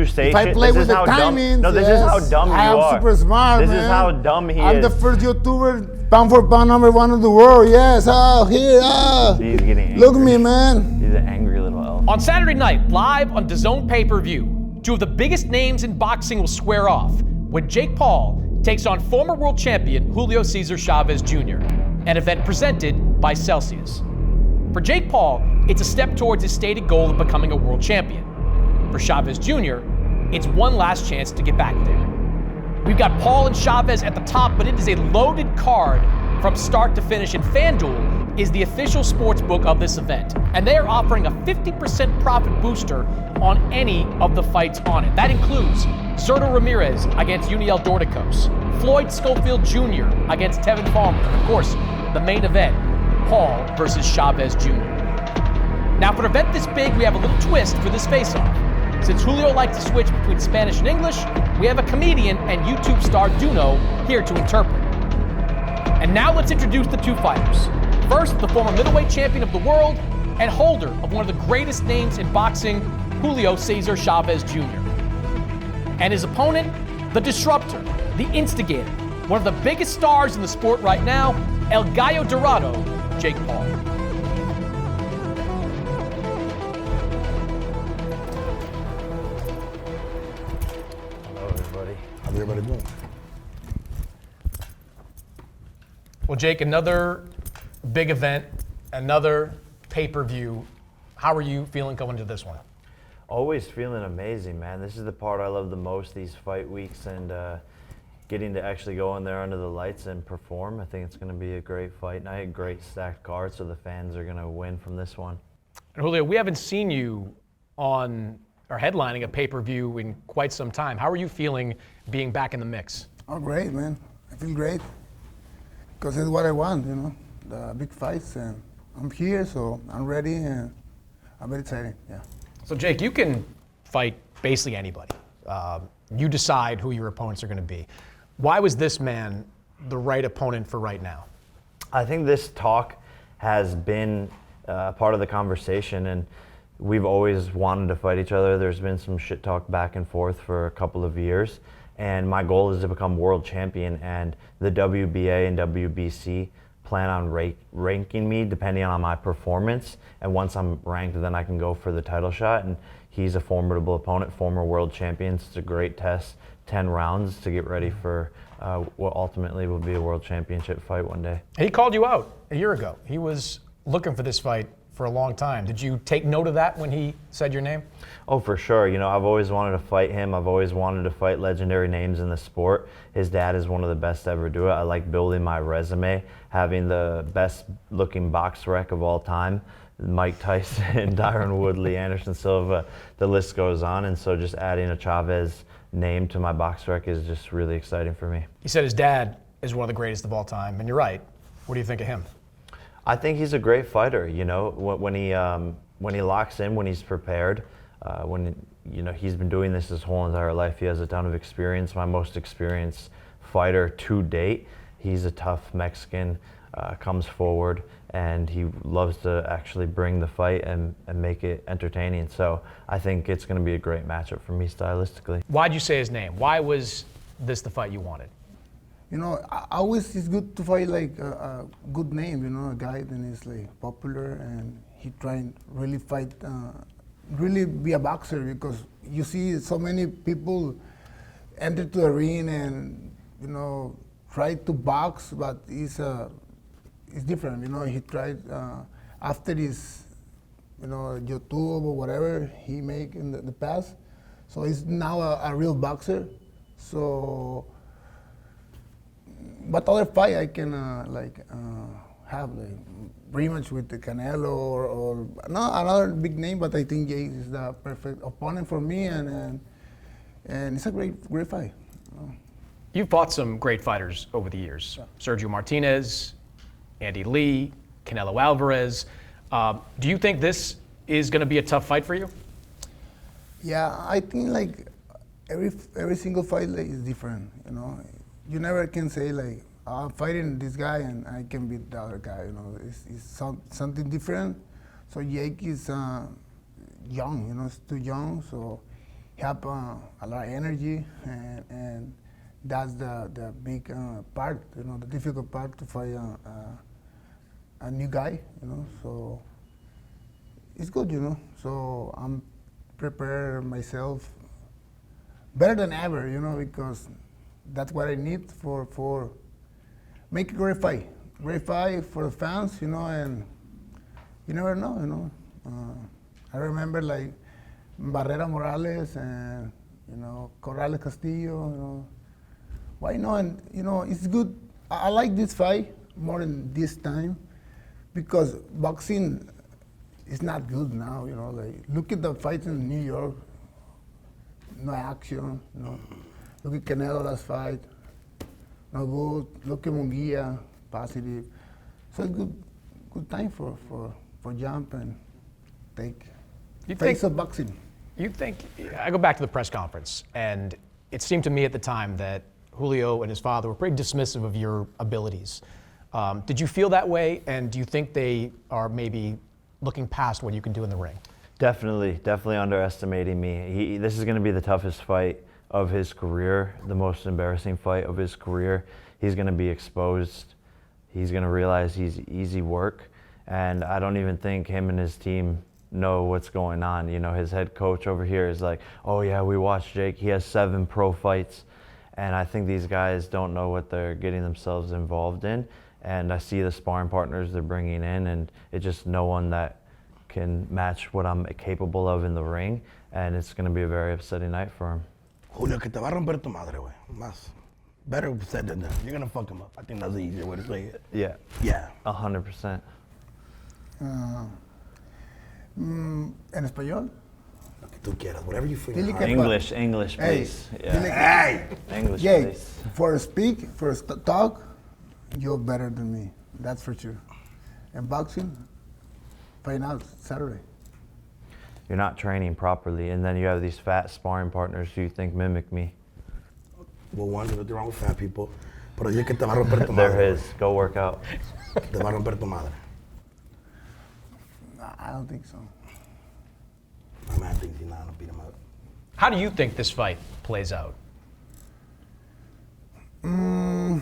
station. If I play with the timings, No, this is how dumb you are. I'm super smart, This man. is how dumb he is. I'm the first YouTuber, pound for pound, #1 in the world. Yes, He's getting angry. Look at me, man. He's an angry little elf. On Saturday night, live on DAZN pay-per-view, two of the biggest names in boxing will square off when Jake Paul takes on former world champion Julio Cesar Chavez Jr., an event presented by Celsius. For Jake Paul, it's a step towards his stated goal of becoming a world champion. For Chavez Jr., it's one last chance to get back there. We've got Paul and Chavez at the top, but it is a loaded card from start to finish, and FanDuel is the official sports book of this event, and they are offering a 50% profit booster on any of the fights on it. That includes Zurdo Ramirez against Uniel Dorticos, Floyd Schofield Jr. against Tevin Farmer, and of course, the main event, Paul versus Chavez Jr. Now, for an event this big, we have a little twist for this face-off. Since Julio likes to switch between Spanish and English, we have a comedian and YouTube star Duno here to interpret. And now let's introduce the two fighters. First, the former middleweight champion of the world and holder of one of the greatest names in boxing, Julio Cesar Chavez Jr. And his opponent, the disruptor, the instigator, one of the biggest stars in the sport right now, El Gallo Dorado, Jake Paul. Hello, everybody. How's everybody doing? Well, Jake, another big event, another pay-per-view. How are you feeling going into this one? Always feeling amazing, man. This is the part I love the most, these fight weeks, and getting to actually go in there under the lights and perform. I think it's going to be a great fight night, great stacked card, so the fans are going to win from this one. And Julio, we haven't seen you on or headlining a pay-per-view in quite some time. How are you feeling being back in the mix? Oh, great, man. I feel great. Because it's what I want, you know, the big fights. And I'm here, so I'm ready, and I'm very excited, yeah. So, Jake, you can fight basically anybody. You decide who your opponents are going to be. Why was this man the right opponent for right now? I think this talk has been part of the conversation, and we've always wanted to fight each other. There's been some shit talk back and forth for a couple of years, and my goal is to become world champion, and the WBA and WBC plan on ranking me depending on my performance, and once I'm ranked, then I can go for the title shot. And he's a formidable opponent, former world champion. It's a great test, 10 rounds to get ready for what ultimately will be a world championship fight one day. He called you out a year ago. He was looking for this fight for a long time. Did you take note of that when he said your name? Oh, for sure. You know, I've always wanted to fight him. I've always wanted to fight legendary names in the sport. His dad is one of the best to ever do it. I like building my resume, having the best looking box rec of all time. Mike Tyson, Tyron Woodley, Anderson Silva, the list goes on. And so just adding a Chavez name to my box rec is just really exciting for me. He said his dad is one of the greatest of all time, and you're right. What do you think of him? I think he's a great fighter. You know, when he locks in, when he's prepared, he's been doing this his whole entire life. He has a ton of experience. My most experienced fighter to date. He's a tough Mexican, comes forward, and he loves to actually bring the fight and make it entertaining. So I think it's going to be a great matchup for me stylistically. Why'd you say his name? Why was this the fight you wanted? You know, always it's good to fight like a good name, you know, a guy that is like popular, and he trying really fight, really be a boxer, because you see so many people enter to the ring and, you know, try to box, but it's different, you know. He tried after his, you know, YouTube or whatever he make in the past, so he's now a real boxer. So. But other fight I can have like rematch with the Canelo or no, another big name, but I think Jake is the perfect opponent for me, and it's a great fight. You've fought some great fighters over the years. Yeah. Sergio Martinez, Andy Lee, Canelo Alvarez. Do you think this is going to be a tough fight for you? Yeah, I think like every single fight like, is different, you know. You never can say like, I'm fighting this guy and I can beat the other guy, you know. It's something different. So Jake is young, you know, he's too young, so he have a lot of energy, and that's the big part, you know, the difficult part to fight a new guy, you know. So it's good, you know. So I'm prepared myself better than ever, you know, because that's what I need for make a great fight for the fans, you know, and you never know, you know. I remember like Barrera Morales and, you know, Corrales Castillo, you know. Why not? And, you know, it's good. I like this fight more than this time because boxing is not good now, you know. Like, look at the fights in New York. No action, you know. Look at Canelo last fight. No good. Look at Munguia, positive. So it's good time for jump and take face of boxing. You think, I go back to the press conference, and it seemed to me at the time that Julio and his father were pretty dismissive of your abilities. Did you feel that way, and do you think they are maybe looking past what you can do in the ring? Definitely underestimating me. This is going to be the toughest fight of his career, the most embarrassing fight of his career. He's going to be exposed. He's going to realize he's easy work, and I don't even think him and his team know what's going on. You know, his head coach over here is like, oh yeah, we watched Jake. He has 7 pro fights. And I think these guys don't know what they're getting themselves involved in. And I see the sparring partners they're bringing in, and it's just no one that can match what I'm capable of in the ring. And it's going to be a very upsetting night for him. Julio, que te va a romper tu madre, güey. Más. Better said than done. You're going to fuck him up. I think that's the easier way to say it. Yeah. Yeah. 100%. En español. Lo que tú quieras, whatever you feel. English, please. Hey, Yeah. English, Jake, please. for talk, you're better than me. That's for sure. And boxing, find out Saturday. You're not training properly, and then you have these fat sparring partners who you think mimic me. Well, one, there's nothing wrong with fat people. Pero yo que te va a romper tu madre. They're his. Go work out. Te va a romper tu madre. I don't think so. My man thinks he's not going to beat him up. How do you think this fight plays out? You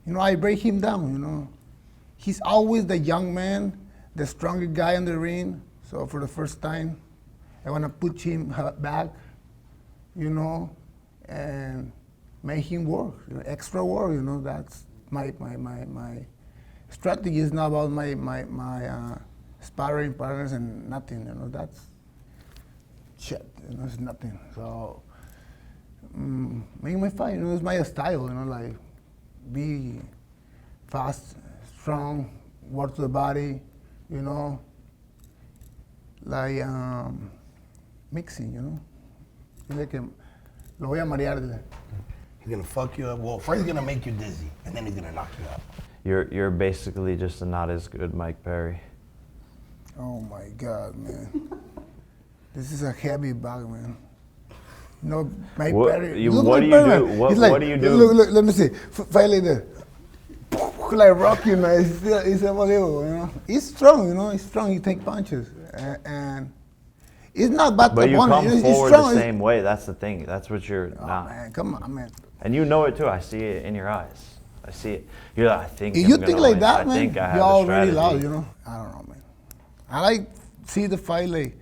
know, I break him down, you know. He's always the young man, the stronger guy in the ring. So for the first time, I want to put him back, you know, and make him work, you know, extra work, you know. That's my strategy is not about my sparring partners and nothing, you know. That's shit, you know, it's nothing. So make my fight, you know, it's my style, you know, like be fast, strong, work to the body, you know, like mixing, you know. Like lo voy a marear. He's going to fuck you up. Well, first he's going to make you dizzy, and then he's going to knock you out. You're basically just a not as good Mike Perry. Oh my God, man. This is a heavy bag, man. No, Mike Perry. What do you do? What do you do? Look, let me see. Fight like that. Like Rocky, man. It's unbelievable, you know. He's strong, you know. He's strong. He takes punches. And it's not bad But to you one. come He's forward strong. the same way. That's the thing. That's what you're Oh, not. man, come on, man. And you know it too. I see it in your eyes. I see it. You're like, I think. If I'm you gonna think like win. that, I man, think I have you're the already strategy. loud, you know. I don't know, man. I like see the fight like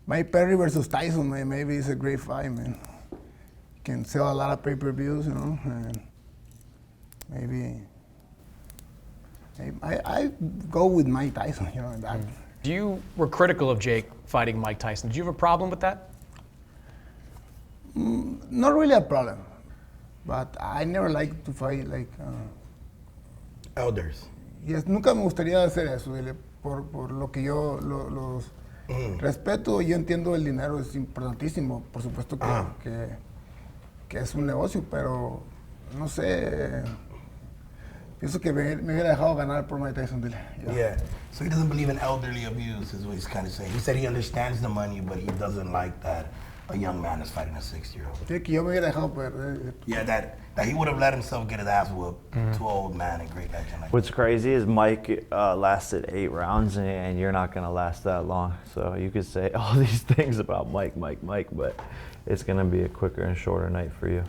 Mike Perry versus Tyson, man. Maybe it's a great fight, man. Can sell a lot of pay-per-views, you know, and maybe I go with Mike Tyson, you know. That. You were critical of Jake fighting Mike Tyson. Did you have a problem with that? Not really a problem, but I never like to fight like. Elders. Yes, nunca me gustaría hacer eso, por lo que yo los respeto. Yo entiendo el dinero es importantísimo, por supuesto que es un negocio, pero no sé. Pienso que me hubiera dejado ganar por Mike Tyson. Yeah. So he doesn't believe in elderly abuse, is what he's kind of saying. He said he understands the money, but he doesn't like that a young man that's fighting a 60-year-old. Sí, que yo me hubiera dejado Yeah, that he would have let himself get his ass whooped to an old man and great action like What's crazy is Mike lasted 8 rounds, and you're not going to last that long. So you could say all these things about Mike, but it's going to be a quicker and shorter night for you,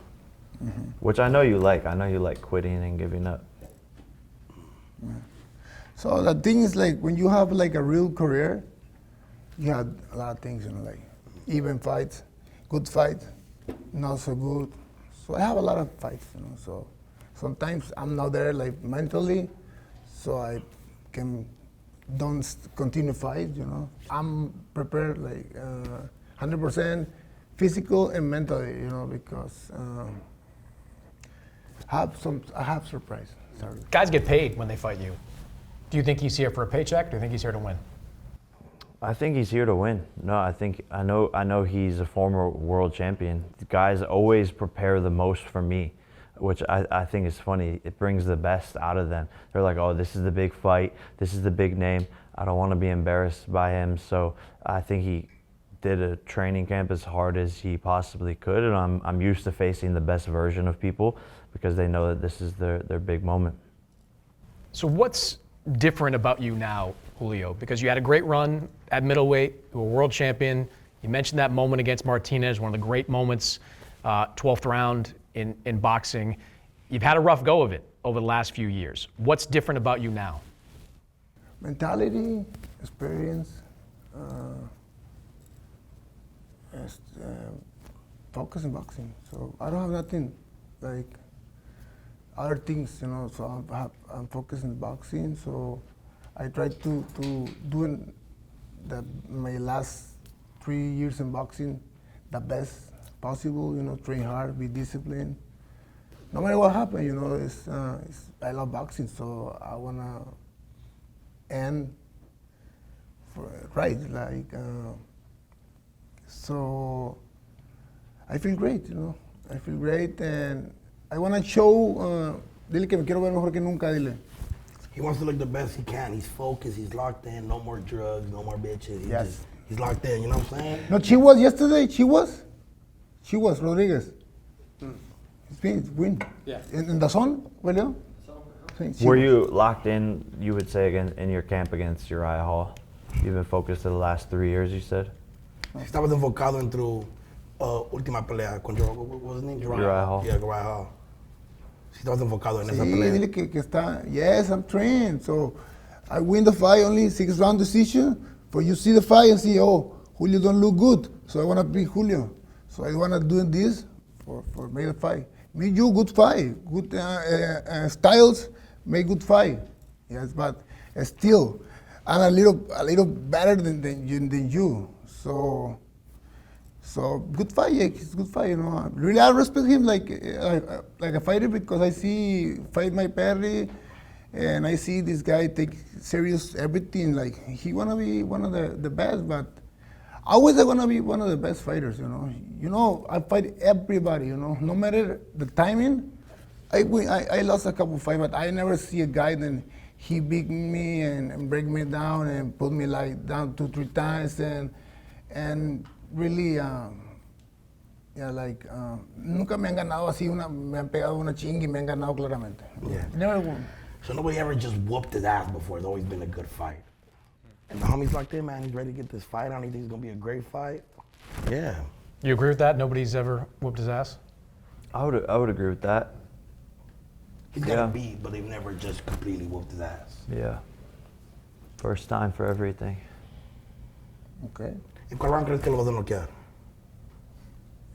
which I know you like. I know you like quitting and giving up. So the thing is, like, when you have like a real career, you have a lot of things, you know, like even fights, good fights, not so good. So I have a lot of fights, you know. So sometimes I'm not there, like, mentally, so I don't continue fight, you know. I'm prepared, like, 100% physical and mentally, you know, because I have surprise. Sorry. Guys get paid when they fight you. Do you think he's here for a paycheck? Or do you think he's here to win? I think he's here to win. No, I know he's a former world champion. The guys always prepare the most for me, which I think is funny. It brings the best out of them. They're like, oh, this is the big fight. This is the big name. I don't want to be embarrassed by him. So I think he did a training camp as hard as he possibly could. And I'm used to facing the best version of people because they know that this is their big moment. So what's different about you now, Julio? Because you had a great run at middleweight, you were a world champion. You mentioned that moment against Martinez, one of the great moments, 12th round in boxing. You've had a rough go of it over the last few years. What's different about you now? Mentality, experience, focus in boxing. So I don't have nothing like other things, you know. So I'm focused in boxing. So I try to do my last 3 years in boxing the best possible. You know, train hard, be disciplined. No matter what happens, you know, I love boxing, so I wanna end right. Like, so I feel great, you know. I feel great, and I wanna show. Dile que me quiero ver mejor que nunca. Dile. He wants to look the best he can. He's focused. He's locked in. No more drugs. No more bitches. He's locked in. You know what I'm saying? No, she was yesterday. She was Rodriguez. It's win. Yeah. In the DAZN, Julio? Were you locked in, you would say, again in your camp against Uriah Hall? You've been focused the last 3 years, you said? Estabas enfocado en tu última pelea contra, what was his name? Uriah Hall. Yeah, Uriah Hall. Si estabas enfocado en esa Sí, pelea. dile que está. Yes, I'm trained. So I win the fight, only 6-round decision. But you see the fight and see, oh, Julio don't look good. So I want to beat Julio. So I want to do this for make the fight. Me, you, good fight. Good styles, make good fight. Yes, but still, I'm a little better than you. So good fight, yeah, it's good fight, you know. Really, I respect him like a fighter because I see fight my Perry, and I see this guy take serious everything. Like he wanna be one of the best, but always I wanna be one of the best fighters, you know. You know, I fight everybody, you know. No matter the timing, I lost a couple fights, but I never see a guy then he beat me and break me down and put me like down 2-3 times and really, nunca me han ganado así, me han pegado una chinga y me han ganado claramente. Yeah. Never won. So nobody ever just whooped his ass before. It's always been a good fight. And the homie's locked in, man. He's ready to get this fight on. He thinks it's going to be a great fight. Yeah. You agree with that? Nobody's ever whooped his ass? I would agree with that. He's got to beat, but they've never just completely whooped his ass. Yeah. First time for everything. Okay. ¿En cuál round crees que lo vas a noquear?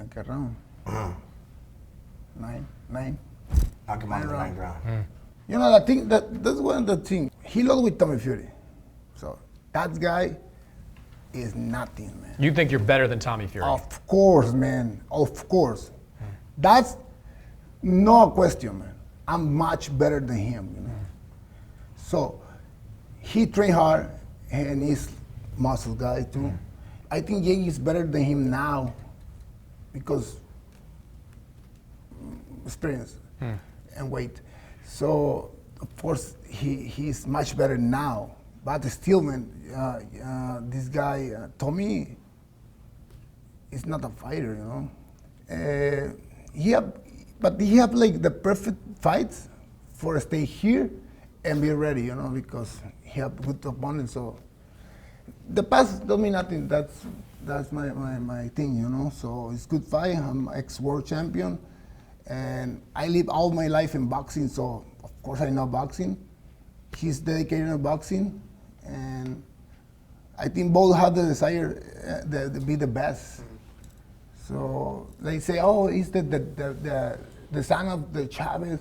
¿En qué round? Uh-huh. 9. Knock him out in the ninth round. You know, I think that's one of the things. He lost with Tommy Fury. So that guy is nothing, man. You think you're better than Tommy Fury? Of course, man. Of course. That's no question, man. I'm much better than him, you know. So he trained hard and he's muscle guy too. I think Jake is better than him now because experience and weight. So of course he's much better now. But still, man, this guy Tommy he's not a fighter, you know. He have like the perfect fights for stay here and be ready, you know, because he have good opponents. So the past don't mean nothing. That's my thing, you know. So it's good fight. I'm ex-world champion, and I live all my life in boxing. So of course I know boxing. He's dedicated to boxing, and I think both have the desire to be the best. So they say, oh, he's the son of the Chavez.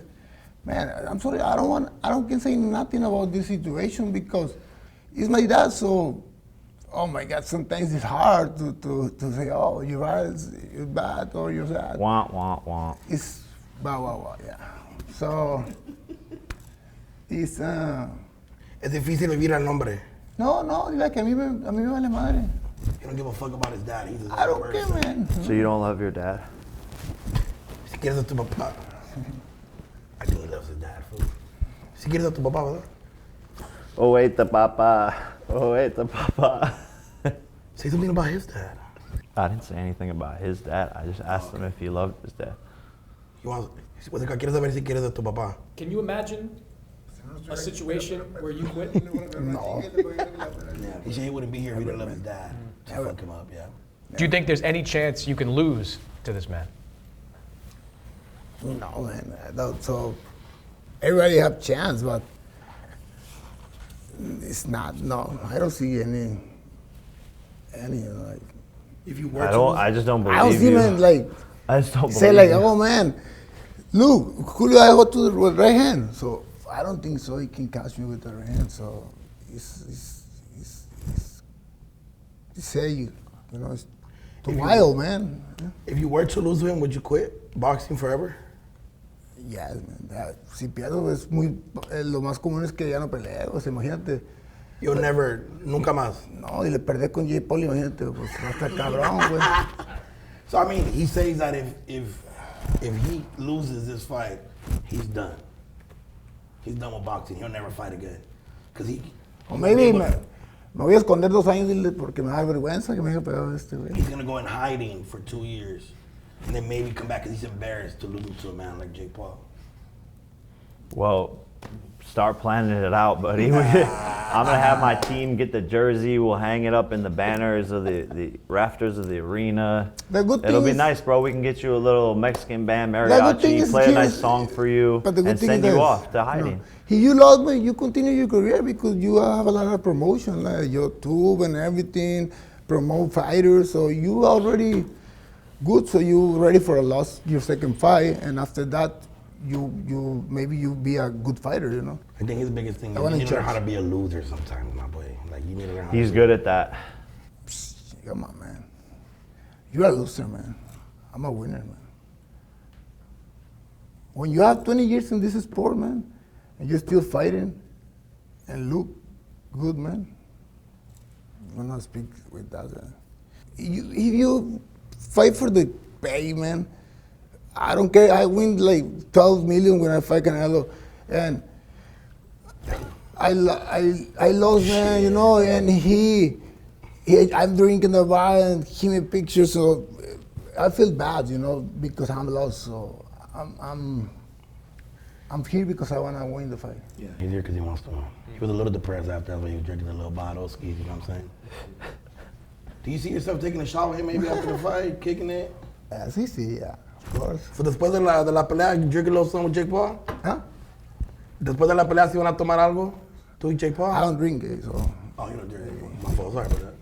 Man, I'm sorry, I can say nothing about this situation because it's my dad. So, oh my God, sometimes it's hard to say, oh, you're bad or you're sad. Wah, wah, wah. It's yeah. So, it's Es difícil vivir al nombre. no, like a mí me vale madre. He don't give a fuck about his dad. He's his I own don't care, person. man. So you don't love your dad? Si quieres a tu papá. I think he loves his dad, fool. Si quieres a tu papá, ¿verdad? Oh, wait, the papa. Oh, wait, the papa. Say something about his dad. I didn't say anything about his dad. I just asked him if he loved his dad. He wants, quieres saber si quieres a tu papá. Can you imagine a situation where you quit? No. Yeah, he said he wouldn't be here if he didn't love his dad. To fuck him up, yeah. Do you think there's any chance you can lose to this man? No, man. I don't. So everybody have chance, but it's not. No, I don't see any like. If you were I just don't believe I don't see you. man like I just don't say believe like, you. oh man, look, Julio, I go to the right hand. So I don't think so. He can catch me with the right hand. So it's say you know it's too wild, man. If you were to lose to him, would you quit boxing forever? Yes, man. Si pierdo es muy lo más común es que ya no peleo. O sea, imagínate. You'll never, nunca más. No, y le perdés con J. Paul, imagínate, pues va a estar cabrón, güey. So I mean, he says that if he loses this fight, he's done. He's done with boxing. He'll never fight again. Cause he. O maybe me voy a esconder 2 años dile, porque me da vergüenza que me haya pegado este, güey. He's gonna go in hiding for 2 years, and then maybe come back because he's embarrassed to lose to a man like Jake Paul. Well, start planning it out, buddy. I'm gonna have my team get the jersey. We'll hang it up in the banners of the rafters of the arena. The good thing It'll be is- nice, bro. We can get you a little Mexican band The good thing mariachi, is play a here nice is- song for you, But the good and thing send is you this, off to hiding. If you lost me, you continue your career because you have a lot of promotion, like YouTube and everything, promote fighters. So you already good. So you ready for your second fight, and after that, you maybe you be a good fighter. You know. I think his biggest thing is I you wanna need to learn judge. how to be a loser sometimes, my boy. Like you need to learn how He's to good at that. Come on, man. You're a loser, man. I'm a winner, man. When you have 20 years in this sport, man, and you're still fighting and look good, man, I'm gonna speak with that. If you fight for the pay, man, I don't care. I win like 12 million when I fight Canelo, and I lost, man, you know, and I'm drinking the bar and he made pictures, so I feel bad, you know, because I'm lost. So I'm here because I wanna win the fight. Yeah. He's here because he wants to win. He was a little depressed after that when he was drinking the little bottles, you know what I'm saying? Do you see yourself taking a shot with him maybe after the fight, kicking it? Sí, yeah, of course. So después de la pelea, you drink a little something with Jake Paul? Huh? Después de la pelea, ¿sí van a tomar algo? ¿Tú y Jake Paul? I don't drink it, so. Oh, you don't drink. My fault. Sorry about that.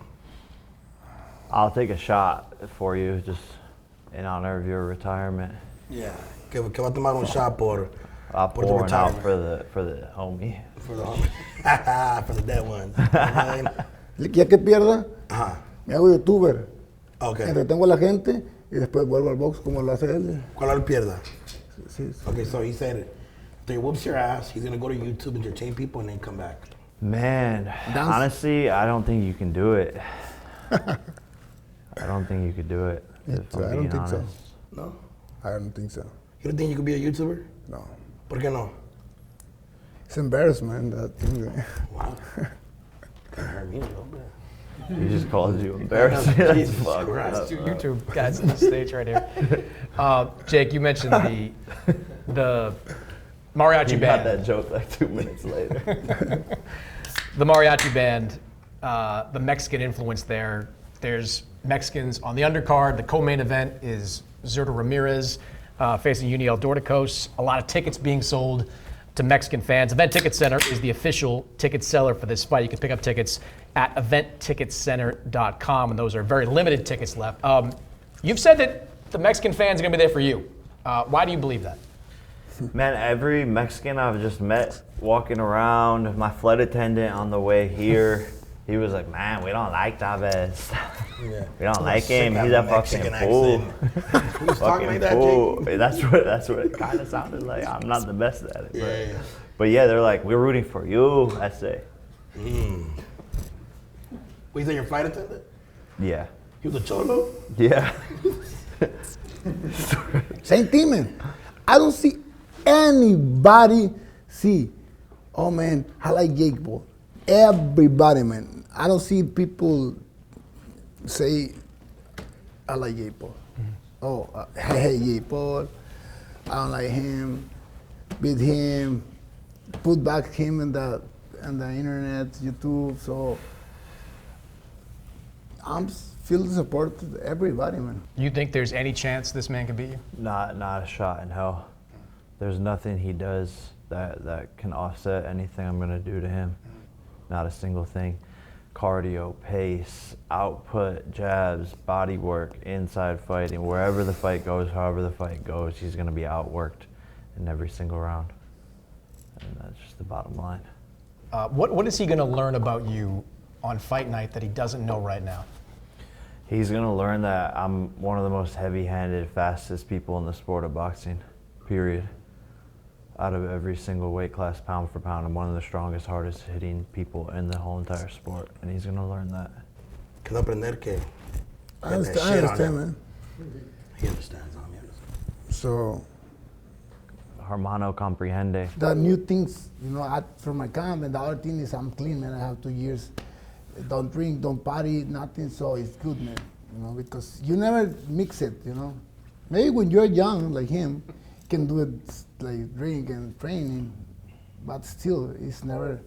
I'll take a shot for you, just in honor of your retirement. Yeah. Que va a tomar un shot por I'll the pour one out retirement. for the homie. For the for the dead ones. You know what I mean? Ya que pierda, Ajá. me hago youtuber. Okay. Entretengo a la gente y después vuelvo al box como lo hace él. ¿Cuál él pierda? Sí, sí. Okay, so he said, if he whoops your ass, he's gonna go to YouTube, entertain people, and then come back. Man, Dance. honestly, I don't think you can do it. I don't think you could do it. If I'm I don't being think so. honest. No? I don't think so. You don't think you could be a YouTuber? No. ¿Por qué no? It's embarrassment, that thing. Wow. That hurt me a little bit. He just calls you embarrassing. Jesus That's fucked Christ. up. Two YouTube guys on the stage right here. Jake, you mentioned the mariachi He got band. that joke like 2 minutes later. The mariachi band, the Mexican influence there. There's Mexicans on the undercard. The co-main event is Zurdo Ramirez facing Uniel Dorticos. A lot of tickets being sold to Mexican fans. Event Ticket Center is the official ticket seller for this fight. You can pick up tickets at eventticketcenter.com, and those are very limited tickets left. You've said that the Mexican fans are going to be there for you. Why do you believe that? Man, every Mexican I've just met walking around, my flight attendant on the way here, he was like, man, we don't like Chavez. Yeah. We don't like him. Sick He's of a fucking Mexican fool. accent. Who's talking like Fucking that, fool. Jake? That's what it kind of sounded like. I'm not the best at it. Yeah. But yeah, they're like, we're rooting for you, I say. Was that your flight attendant? Yeah. He was a cholo? Yeah. Same thing, man. I don't see anybody oh man, I like Jake Paul. Everybody, man. I don't see people say, I like Jake Paul. Oh, I hate Jake Paul. I don't like him. Beat him. Put back him in the internet, YouTube. So I'm feel supported everybody, man. You think there's any chance this man can beat you? Not a shot in hell. There's nothing he does that can offset anything I'm gonna do to him. Not a single thing. Cardio, pace, output, jabs, body work, inside fighting, wherever the fight goes, however the fight goes, he's gonna be outworked in every single round. And that's just the bottom line. What is he going to learn about you on fight night that he doesn't know right now? He's gonna learn that I'm one of the most heavy-handed, fastest people in the sport of boxing, period. Out of every single weight class, pound for pound, I'm one of the strongest, hardest hitting people in the whole entire sport, and he's gonna learn that. Can aprender que. I understand, man. He understands, he understands. So Hermano comprehende. the new things, from my camp, and the other thing is I'm clean, man. I have 2 years. Don't drink, don't party, nothing. So it's good, man. Because you never mix it. Maybe when you're young, like him, you can do it like drink and training, but still, it's never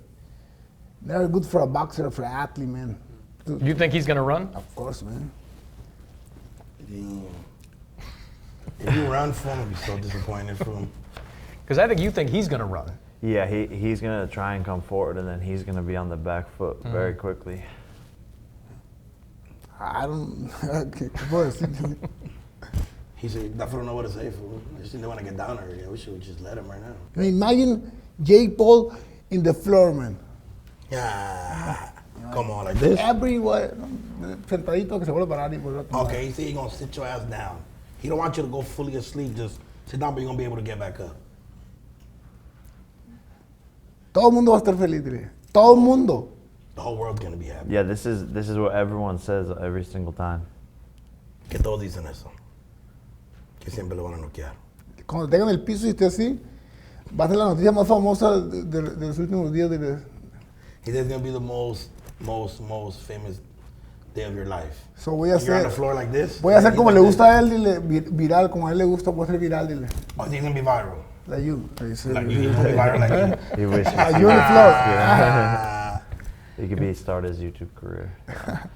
good for a boxer or for an athlete, man. You think he's going to run? Of course, man. Damn. If you run for him, I'd be so disappointed for him. Because I think you think he's going to run. Yeah, he's gonna try and come forward, and then he's gonna be on the back foot very quickly. I don't. Okay, boys. He said, I don't know what to say for him. I just didn't want to get down already. I wish we would just let him right now. Imagine Jake Paul in the floor, man. Yeah. Come on, like this? Everyone, sentadito que se vuelve a parar y vuelve a tomar. Okay, he said he's going to sit your ass down. He don't want you to go fully asleep. Just sit down, but you're going to be able to get back up. Todo el mundo va a estar feliz, dile. Todo el mundo. The whole world's going to be happy. Yeah, this is what everyone says every single time. Que todos dicen eso. Que siempre lo van a noquear. Cuando tengan el piso y esté así, va a ser la noticia más famosa de los últimos días. He said it's going to be the most famous day of your life. So voy a You're on hacer, the floor like this. voy a hacer como like le this. gusta a él, dile, viral, como a él le gusta, voy a ser viral, dile. Oh, he's going to be viral. Like you. Like you. He's going to be viral like you. He wishes. You on the floor. Ah. He could start his YouTube career.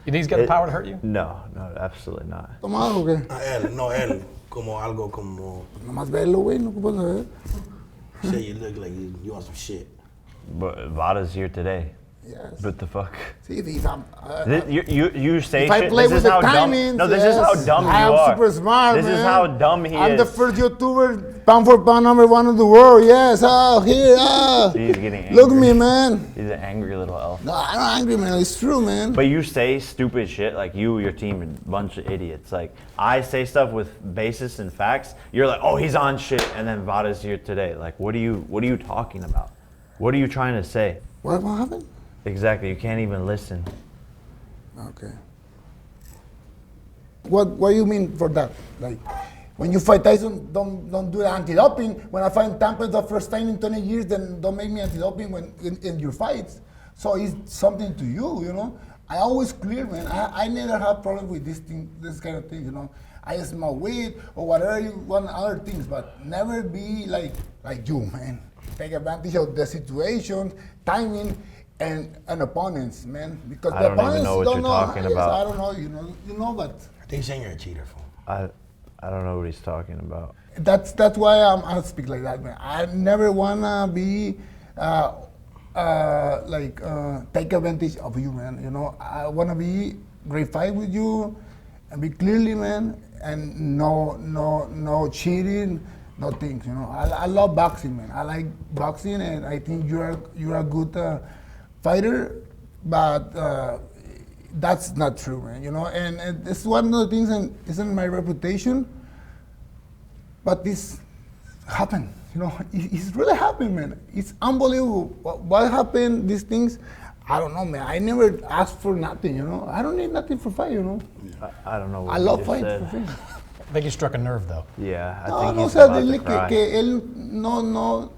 You think he's got the power to hurt you? No, absolutely not. ¿Tomado o qué? Él, como algo como, Nomás verlo, güey, no puedo saber. say you look like you want some shit. But Vada's here today. Yes. What the fuck? See, if I'm, You say if I shit. play This with is the how dumb. timings, No, this is how yes. dumb you I'm are. super smart, This man. is how dumb he I'm is. the first YouTuber, pound for pound, #1 in the world. Yes, here, He's getting angry. Look at me, man. He's an angry little elf. No, I'm not angry, man. It's true, man. But you say stupid shit, like your team, a bunch of idiots. Like, I say stuff with basis and facts. You're like, oh, he's on shit, and then Vada's here today. Like, what are you talking about? What are you trying to say? What happened? Exactly, you can't even listen. Okay. What do you mean for that? Like, when you fight Tyson, don't do the anti-doping. When I fight Tampa the first time in 20 years, then don't make me anti-doping in your fights. So it's something to you, I always clear, man. I never have problem with this kind of thing, you know. I smoke weed or whatever you want, other things, but never be like you, man. Take advantage of the situation, timing, and opponents, man. Because I the don't even opponents know what don't you're know. talking Yes, about. I don't know, you know, but I think he's saying you're a cheater, fool. I don't know what he's talking about. that's why I speak like that, man. I never wanna be take advantage of you, man. You know, I wanna be great fight with you and be clearly, man, and no cheating, no things. You know, I love boxing, man. I like boxing, and I think you're a good fighter, but that's not true, man. You know, and it's one of the things, and isn't my reputation, but this happened. You know, it's really happened, man. It's unbelievable. What happened? These things, I don't know, man. I never asked for nothing. You know, I don't need nothing for fight. You know, I don't know what I you love just fighting said. for fun. I think you struck a nerve, though. Yeah, I No, think no, o he's sea, about to dile cry. que él no.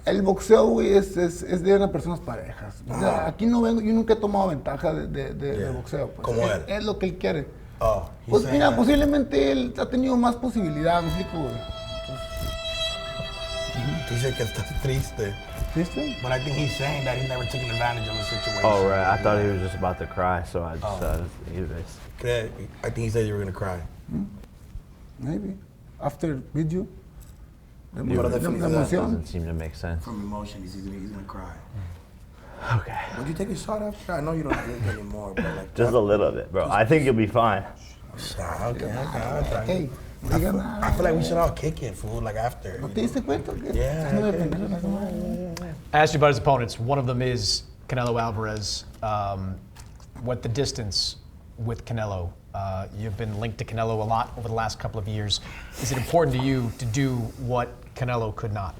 El boxeo, güey, es de unas personas parejas. O sea, aquí no vengo, yo nunca he tomado ventaja de boxeo. Pues. Como él. Es lo que él quiere. Oh, he's Pues saying mira, that. posiblemente él ha tenido más posibilidad, me explico, güey. Dice que está triste. ¿Viste? But I think he's saying that he never taken advantage of the situation. Oh, right. I thought he was just about to cry, so I just I think he said you were going to cry. Maybe. After video. De Pero de felicidad. emoción. doesn't seem to make sense. From emotion, he's going to cry. Okay. Would you take a shot after? I know you don't drink anymore, but like. Just a little bit, bro. I think you'll be fine. Shot, okay. I'll try. Hey, I diga feel, nada. I feel like we should all kick it, fool, like after. ¿No te diste cuenta? Que Yeah, estás muy okay. pendejo en esa madre? I asked you about his opponents. One of them is Canelo Alvarez. What the distance with Canelo? You've been linked to Canelo a lot over the last couple of years. Is it important to you to do what Canelo could not?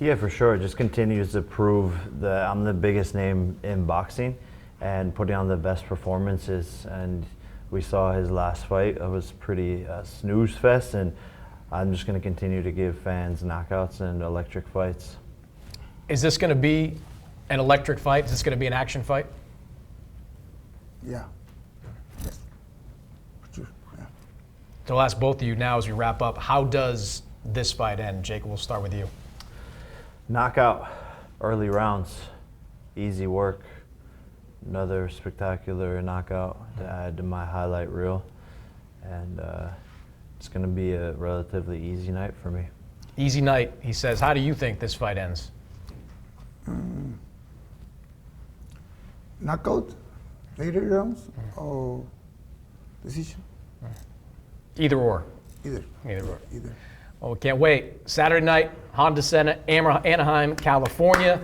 Yeah, for sure. It just continues to prove that I'm the biggest name in boxing and putting on the best performances. And we saw his last fight. It was pretty snooze fest, and I'm just going to continue to give fans knockouts and electric fights. Is this going to be an electric fight? Is this going to be an action fight? Yeah. Yes. For sure. Yeah. So I'll ask both of you now as we wrap up. How does this fight end? Jake, we'll start with you. Knockout, early rounds, easy work. Another spectacular knockout to add to my highlight reel. And it's going to be a relatively easy night for me. Easy night, he says. How do you think this fight ends? Knockout, later rounds, or decision? Either or. Either. Either or. Either. Well, we can't wait. Saturday night, Honda Center, Anaheim, California.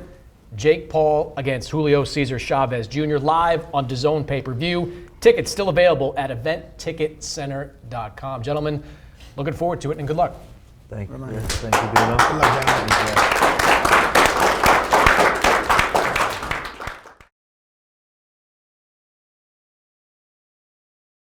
Jake Paul against Julio Cesar Chavez Jr. live on DAZN pay-per-view. Tickets still available at eventticketcenter.com. Gentlemen, looking forward to it and good luck. Thank you. Bye-bye. Yes, thank you, Bruno. Good luck, gentlemen. Thank you.